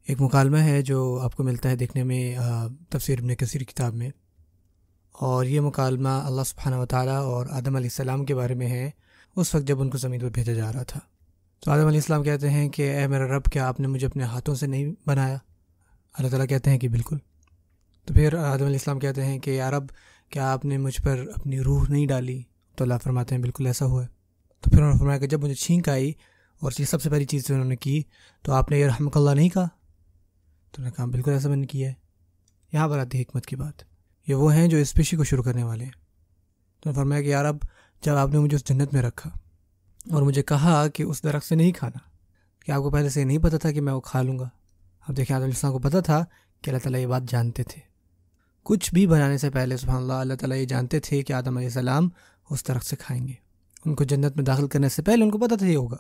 ایک مکالمہ ہے جو آپ کو ملتا ہے دیکھنے میں تفسیر ابن کثیر کتاب میں، اور یہ مکالمہ اللہ سبحانہ و تعالیٰ اور آدم علیہ السلام کے بارے میں ہے اس وقت جب ان کو زمین پر بھیجا جا رہا تھا۔ تو آدم علیہ السلام کہتے ہیں کہ اے میرا رب، کیا آپ نے مجھے اپنے ہاتھوں سے نہیں بنایا؟ اللہ تعالیٰ کہتے ہیں کہ بالکل۔ تو پھر آدم علیہ السلام کہتے ہیں کہ یا رب، کیا آپ نے مجھ پر اپنی روح نہیں ڈالی؟ تو اللہ فرماتے ہیں بالکل ایسا ہوا ہے۔ تو پھر انہوں نے فرمایا کہ جب مجھے چھینک آئی اور یہ سب سے پہلی چیز انہوں نے کی تو آپ نے یرحمک اللہ نہیں کہا؟ تو انہوں نے کہا بالکل ایسا میں نے کیا ہے۔ یہاں پر آتی ہے حکمت کی بات، یہ وہ ہیں جو اس پیشی کو شروع کرنے والے ہیں۔ تو انہوں نے فرمایا کہ یا رب، جب آپ نے مجھے اس جنت میں رکھا اور مجھے کہا کہ اس درخت سے نہیں کھانا، کہ آپ کو پہلے سے نہیں پتہ تھا کہ میں وہ کھا لوں گا؟ اب دیکھیں، آدم علیہ السلام کو پتہ تھا کہ اللہ تعالیٰ یہ بات جانتے تھے۔ کچھ بھی بنانے سے پہلے سبحان اللہ، اللہ تعالیٰ یہ جانتے تھے کہ آدم علیہ السلام اس درخت سے کھائیں گے۔ ان کو جنت میں داخل کرنے سے پہلے ان کو پتہ تھا یہ ہوگا۔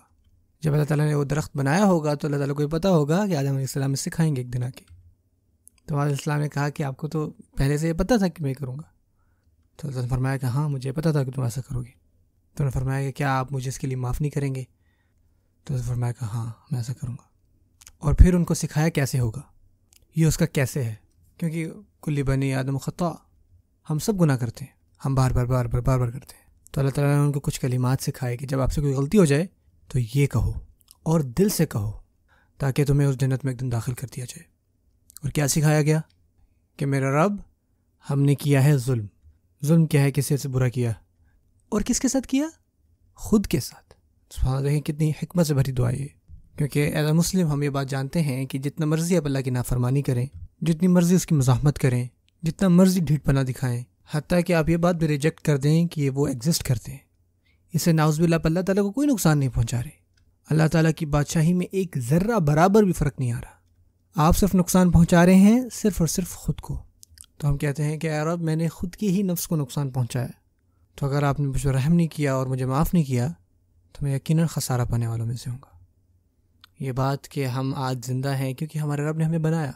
جب اللہ تعالیٰ نے وہ درخت بنایا ہوگا تو اللہ تعالیٰ کو یہ پتہ ہوگا کہ آدم علیہ السلام اس سے کھائیں گے ایک دن آ کے۔ تو آدم علیہ السلام نے کہا کہ آپ کو تو پہلے سے یہ پتہ تھا کہ میں کروں گا؟ تو اللہ نے فرمایا کہ ہاں، مجھے پتہ تھا کہ تم ایسا کرو گے۔ تو انہوں نے فرمایا کہ کیا آپ مجھے اس کے لیے معاف نہیں کریں گے؟ تو اس نے فرمایا کہ ہاں، میں ایسا کروں گا۔ اور پھر ان کو سکھایا کیسے ہوگا، یہ اس کا کیسے ہے، کیونکہ کل بنی آدم خطا، ہم سب گناہ کرتے ہیں، ہم بار بار کرتے ہیں۔ تو اللہ تعالیٰ نے ان کو کچھ کلمات سکھائے کہ جب آپ سے کوئی غلطی ہو جائے تو یہ کہو اور دل سے کہو، تاکہ تمہیں اس جنت میں ایک دن داخل کر دیا جائے۔ اور کیا سکھایا گیا کہ میرا رب، ہم نے کیا ہے ظلم۔ ظلم کیا ہے؟ کسی سے برا کیا، اور کس کے ساتھ کیا؟ خود کے ساتھ۔ سبحان اللہ، کتنی حکمت سے بھری دعا ہے، کیونکہ ایز اے مسلم ہم یہ بات جانتے ہیں کہ جتنا مرضی آپ اللہ کی نافرمانی کریں، جتنی مرضی اس کی مزاحمت کریں، جتنا مرضی ڈھیٹ پنا دکھائیں، حتیٰ کہ آپ یہ بات بھی ریجیکٹ کر دیں کہ وہ ایگزسٹ کرتے ہیں، اس سے نعوذ باللہ اللہ تعالیٰ کو کوئی نقصان نہیں پہنچا رہے۔ اللہ تعالیٰ کی بادشاہی میں ایک ذرہ برابر بھی فرق نہیں آ رہا، آپ صرف نقصان پہنچا رہے ہیں صرف اور صرف خود کو۔ تو ہم کہتے ہیں کہ اے رب، میں نے خود کی ہی نفس کو نقصان پہنچایا، تو اگر آپ نے مجھ پر رحم نہیں کیا اور مجھے معاف نہیں کیا تو میں یقیناً خسارہ پانے والوں میں سے ہوں گا۔ یہ بات کہ ہم آج زندہ ہیں کیونکہ ہمارے رب نے ہمیں بنایا،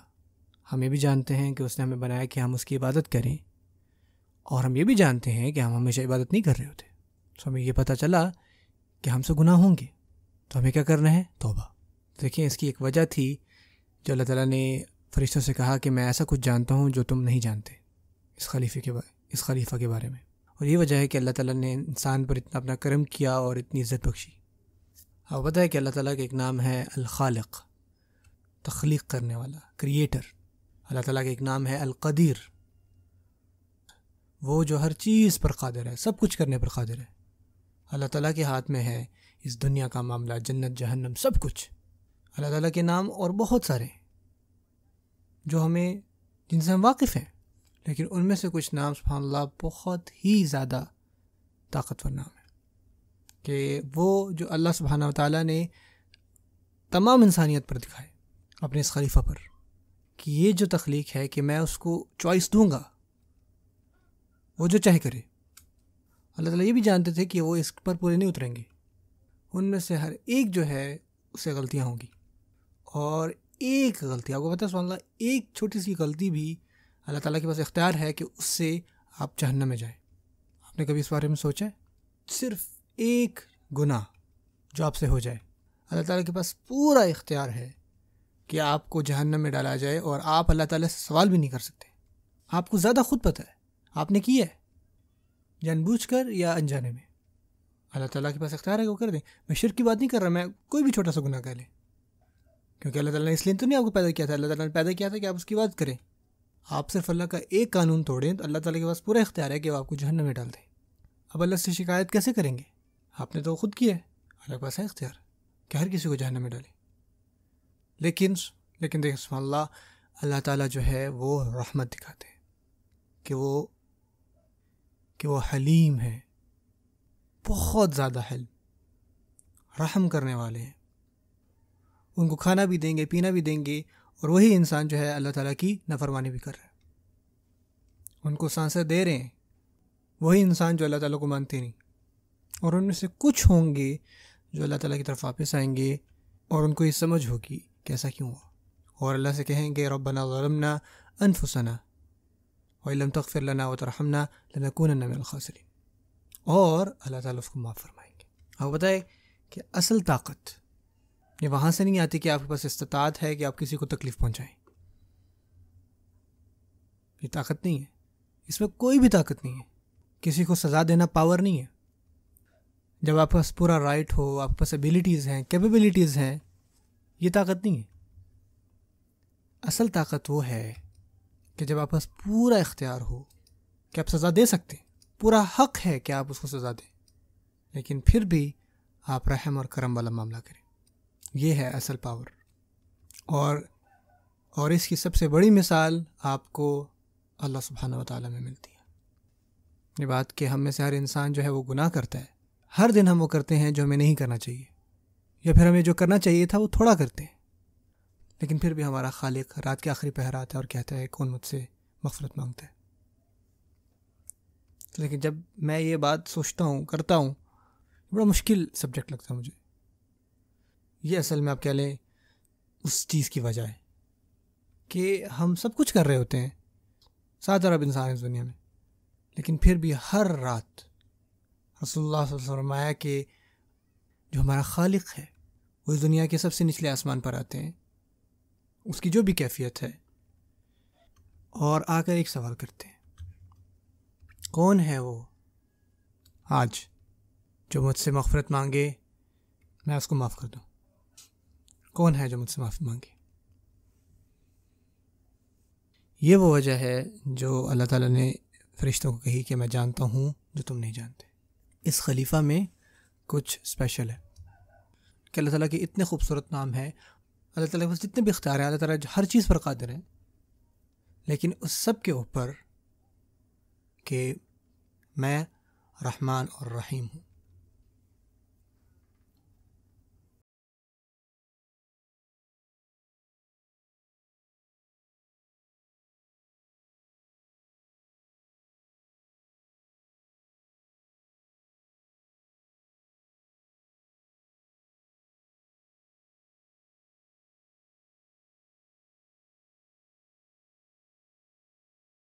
ہم یہ بھی جانتے ہیں کہ اس نے ہمیں بنایا کہ ہم اس کی عبادت کریں، اور ہم یہ بھی جانتے ہیں کہ ہم ہمیشہ عبادت نہیں کر رہے ہوتے۔ تو ہمیں یہ پتہ چلا کہ ہم سے گناہ ہوں گے، تو ہمیں کیا کرنا ہے؟ توبہ۔ دیکھیں، اس کی ایک وجہ تھی جو اللہ تعالیٰ نے فرشتوں سے کہا کہ میں ایسا کچھ جانتا ہوں جو تم نہیں جانتے اس خلیفہ کے بارے میں۔ اور یہ وجہ ہے کہ اللہ تعالیٰ نے انسان پر اتنا اپنا کرم کیا اور اتنی عزت بخشی۔ آپ پتہ ہے کہ اللہ تعالیٰ کا ایک نام ہے الخالق، تخلیق کرنے والا، کریٹر۔ اللہ تعالیٰ کا ایک نام ہے القدیر، وہ جو ہر چیز پر قادر ہے، سب کچھ کرنے پر قادر ہے۔ اللہ تعالیٰ کے ہاتھ میں ہے اس دنیا کا معاملہ، جنت جہنم سب کچھ۔ اللہ تعالیٰ کے نام اور بہت سارے ہیں جو جن سے ہم واقف ہیں، لیکن ان میں سے کچھ نام سبحان اللہ بہت ہی زیادہ طاقتور نام ہے، کہ وہ جو اللہ سبحانہ و تعالیٰ نے تمام انسانیت پر دکھائے اپنے اس خلیفہ پر، کہ یہ جو تخلیق ہے کہ میں اس کو چوائس دوں گا، وہ جو چاہے کرے۔ اللہ تعالیٰ یہ بھی جانتے تھے کہ وہ اس پر پورے نہیں اتریں گے، ان میں سے ہر ایک جو ہے اس سے غلطیاں ہوں گی، اور ایک غلطی، آپ کو پتہ ہے سبحان اللہ، ایک چھوٹی سی غلطی بھی اللہ تعالیٰ کے پاس اختیار ہے کہ اس سے آپ جہنم میں جائیں۔ آپ نے کبھی اس بارے میں سوچا ہے؟ صرف ایک گناہ جو آپ سے ہو جائے، اللہ تعالیٰ کے پاس پورا اختیار ہے کہ آپ کو جہنم میں ڈالا جائے، اور آپ اللہ تعالیٰ سے سوال بھی نہیں کر سکتے۔ آپ کو زیادہ خود پتہ ہے آپ نے کیا ہے، جان بوجھ کر یا انجانے میں۔ اللہ تعالیٰ کے پاس اختیار ہے کہ وہ کر دیں۔ میں شرک کی بات نہیں کر رہا، میں کوئی بھی چھوٹا سا گناہ کر لیں، کیونکہ اللہ تعالیٰ نے اس لیے تو نہیں آپ کو پیدا کیا تھا، اللہ تعالیٰ نے پیدا کیا تھا کہ آپ اس کی بات کریں۔ آپ صرف اللہ کا ایک قانون توڑیں تو اللہ تعالیٰ کے پاس پورا اختیار ہے کہ وہ آپ کو جہنم میں ڈال دیں۔ اب اللہ سے شکایت کیسے کریں گے؟ آپ نے تو خود کیا ہے، اللہ کے پاس ہے اختیار کہ ہر کسی کو جہنم میں ڈالیں۔ لیکن دیکھیں سبحان اللہ، اللہ تعالیٰ جو ہے وہ رحمت دکھاتے ہیں کہ وہ حلیم ہے، بہت زیادہ حلم، رحم کرنے والے ہیں۔ ان کو کھانا بھی دیں گے، پینا بھی دیں گے، اور وہی انسان جو ہے اللہ تعالیٰ کی نافرمانی بھی کر رہا ہے۔ ان کو سانسیں دے رہے ہیں وہی انسان جو اللہ تعالیٰ کو مانتے نہیں، اور ان میں سے کچھ ہوں گے جو اللہ تعالیٰ کی طرف واپس آئیں گے، اور ان کو یہ سمجھ ہوگی کہ ایسا کیوں ہوا، اور اللہ سے کہیں گے ربنا ظلمنا انفسنا وَإِن لَّمْ تَغْفِرْ لَنَا وَتَرْحَمْنَا لَنَكُونَنَّ مِنَ الْخَاسِرِينَ، اور اللہ تعالیٰ اس کو معاف فرمائیں گے۔ آپ بتائیں کہ اصل طاقت یہ وہاں سے نہیں آتی کہ آپ کے پاس استطاعت ہے کہ آپ کسی کو تکلیف پہنچائیں. یہ طاقت نہیں ہے، اس میں کوئی بھی طاقت نہیں ہے. کسی کو سزا دینا پاور نہیں ہے. جب آپ کے پاس پورا رائٹ ہو، آپ کے پاس ایبیلٹیز ہیں، کیپیبلٹیز ہیں، یہ طاقت نہیں ہے. اصل طاقت وہ ہے کہ جب آپ کے پاس پورا اختیار ہو کہ آپ سزا دے سکتے ہیں، پورا حق ہے کہ آپ اس کو سزا دیں، لیکن پھر بھی آپ رحم اور کرم والا معاملہ کریں. یہ ہے اصل پاور. اور اس کی سب سے بڑی مثال آپ کو اللہ سبحانہ و تعالیٰ میں ملتی ہے. یہ بات کہ ہم میں سے ہر انسان جو ہے وہ گناہ کرتا ہے. ہر دن ہم وہ کرتے ہیں جو ہمیں نہیں کرنا چاہیے، یا پھر ہمیں جو کرنا چاہیے تھا وہ تھوڑا کرتے ہیں. لیکن پھر بھی ہمارا خالق رات کے آخری پہر آتا ہے اور کہتا ہے کون مجھ سے مغفرت مانگتا ہے. لیکن جب میں یہ بات سوچتا ہوں، کرتا ہوں، بڑا مشکل سبجیکٹ لگتا ہے مجھے. یہ اصل میں آپ کہہ لیں اس چیز کی وجہ ہے کہ ہم سب کچھ کر رہے ہوتے ہیں، 7 ارب انسان اس دنیا میں، لیکن پھر بھی ہر رات رسول اللہ صلی اللہ علیہ وسلم فرمایا کہ جو ہمارا خالق ہے وہ اس دنیا کے سب سے نچلے آسمان پر آتے ہیں، اس کی جو بھی کیفیت ہے، اور آ کر ایک سوال کرتے ہیں، کون ہے وہ آج جو مجھ سے مغفرت مانگے میں اس کو معاف کر دوں؟ کون ہے جو مجھ سے معافی مانگے؟ یہ وہ وجہ ہے جو اللہ تعالیٰ نے فرشتوں کو کہی کہ میں جانتا ہوں جو تم نہیں جانتے. اس خلیفہ میں کچھ اسپیشل ہے کہ اللہ تعالیٰ کے اتنے خوبصورت نام ہیں، اللہ تعالیٰ کے پاس جتنے بھی اختیار ہیں، اللہ تعالیٰ ہر چیز پر قادر ہے، لیکن اس سب کے اوپر کہ میں رحمان اور رحیم ہوں.